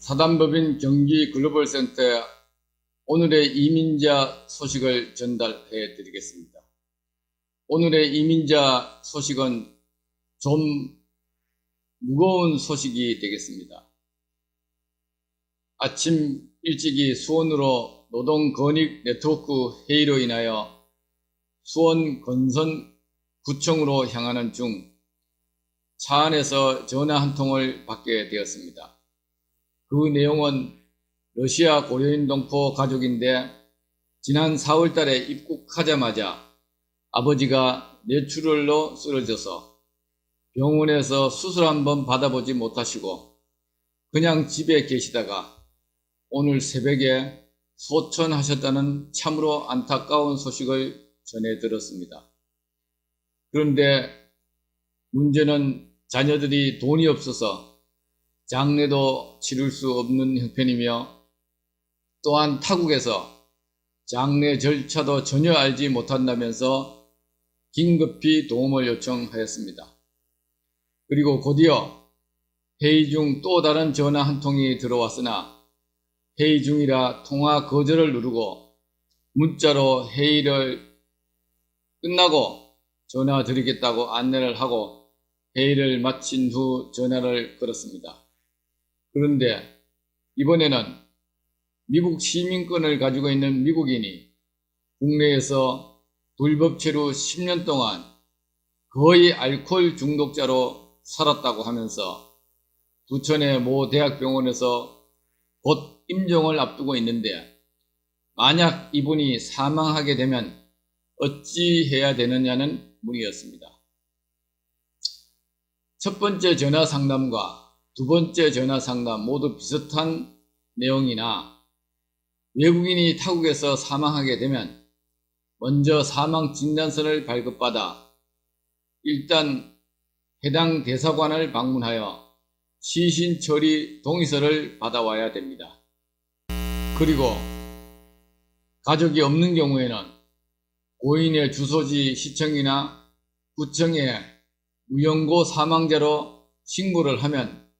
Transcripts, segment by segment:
사단법인 경기 글로벌센터에 오늘의 이민자 소식을 전달해 드리겠습니다. 오늘의 이민자 소식은 좀 무거운 소식이 되겠습니다. 아침 일찍이 수원으로 노동권익 네트워크 회의로 인하여 수원 건선구청으로 향하는 중 차 안에서 전화 한 통을 받게 되었습니다. 그 내용은 러시아 고려인 동포 가족인데 지난 4월 달에 입국하자마자 아버지가 뇌출혈로 쓰러져서 병원에서 수술 한번 받아보지 못하시고 그냥 집에 계시다가 오늘 새벽에 소천하셨다는 참으로 안타까운 소식을 전해 들었습니다. 그런데 문제는 자녀들이 돈이 없어서 장례도 치를 수 없는 형편이며 또한 타국에서 장례 절차도 전혀 알지 못한다면서 긴급히 도움을 요청하였습니다. 그리고 곧이어 회의 중 또 다른 전화 한 통이 들어왔으나 회의 중이라 통화 거절을 누르고 문자로 회의를 끝나고 전화 드리겠다고 안내를 하고 회의를 마친 후 전화를 걸었습니다. 그런데 이번에는 미국 시민권을 가지고 있는 미국인이 국내에서 불법체로 10년 동안 거의 알코올 중독자로 살았다고 하면서 부천의 모 대학병원에서 곧 임종을 앞두고 있는데 만약 이분이 사망하게 되면 어찌 해야 되느냐는 문의였습니다. 첫 번째 전화 상담과 두 번째 전화 상담 모두 비슷한 내용이나 외국인이 타국에서 사망하게 되면 먼저 사망 진단서를 발급받아 일단 해당 대사관을 방문하여 시신 처리 동의서를 받아와야 됩니다. 그리고 가족이 없는 경우에는 고인의 주소지 시청이나 구청에 무연고 사망자로 신고를 하면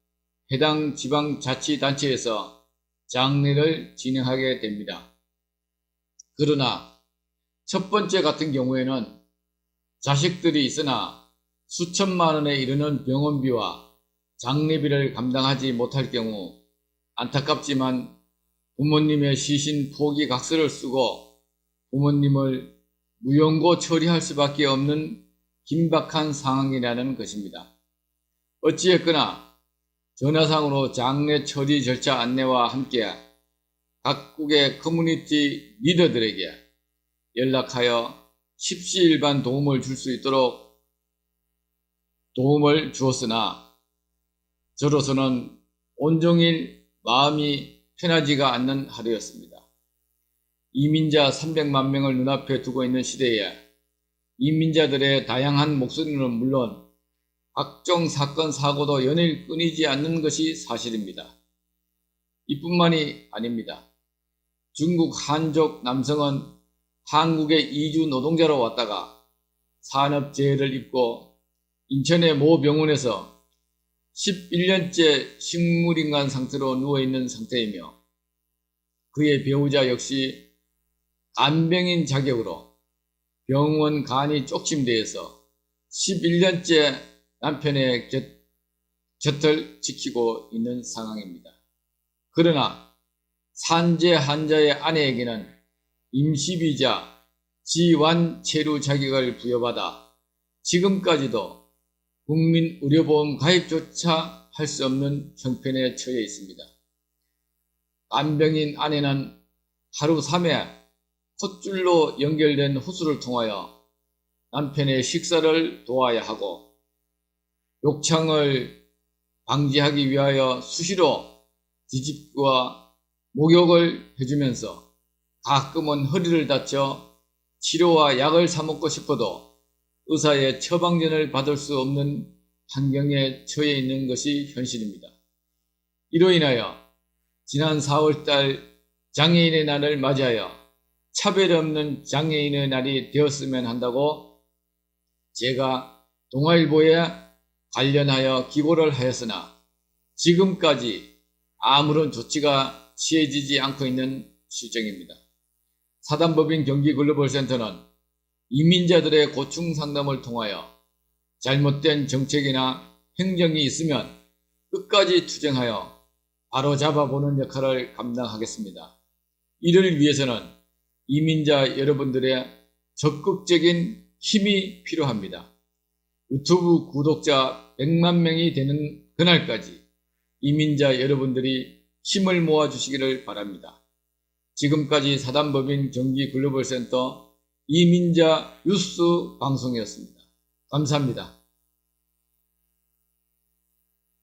해당 지방자치단체에서 장례를 진행하게 됩니다. 그러나 첫 번째 같은 경우에는 자식들이 있으나 수천만 원에 이르는 병원비와 장례비를 감당하지 못할 경우 안타깝지만 부모님의 시신 포기 각서를 쓰고 부모님을 무연고 처리할 수밖에 없는 긴박한 상황이라는 것입니다. 어찌했거나 전화상으로 장례 처리 절차 안내와 함께 각국의 커뮤니티 리더들에게 연락하여 십시일반 도움을 줄 수 있도록 도움을 주었으나 저로서는 온종일 마음이 편하지가 않는 하루였습니다. 이민자 300만 명을 눈앞에 두고 있는 시대에 이민자들의 다양한 목소리는 물론 각종 사건 사고도 연일 끊이지 않는 것이 사실입니다. 이뿐만이 아닙니다. 중국 한족 남성은 한국에 이주 노동자로 왔다가 산업재해를 입고 인천의 모 병원에서 11년째 식물인간 상태로 누워있는 상태이며 그의 배우자 역시 간병인 자격으로 병원 간이 쪽심대에서 11년째 남편의 곁을 지키고 있는 상황입니다. 그러나 산재 환자의 아내에게는 임시비자 지완 체류 자격을 부여받아 지금까지도 국민의료보험 가입조차 할 수 없는 형편에 처해 있습니다. 간병인 아내는 하루 3회 콧줄로 연결된 호수를 통하여 남편의 식사를 도와야 하고 욕창을 방지하기 위하여 수시로 뒤집기와 목욕을 해주면서 가끔은 허리를 다쳐 치료와 약을 사 먹고 싶어도 의사의 처방전을 받을 수 없는 환경에 처해 있는 것이 현실입니다. 이로 인하여 지난 4월달 장애인의 날을 맞이하여 차별 없는 장애인의 날이 되었으면 한다고 제가 동아일보에 관련하여 기고를 하였으나 지금까지 아무런 조치가 취해지지 않고 있는 실정입니다. 사단법인 경기글로벌센터는 이민자들의 고충 상담을 통하여 잘못된 정책이나 행정이 있으면 끝까지 투쟁하여 바로잡아보는 역할을 감당하겠습니다. 이를 위해서는 이민자 여러분들의 적극적인 힘이 필요합니다. 유튜브 구독자 100만 명이 되는 그날까지 이민자 여러분들이 힘을 모아주시기를 바랍니다. 지금까지 사단법인 경기글로벌센터 이민자 뉴스 방송이었습니다. 감사합니다.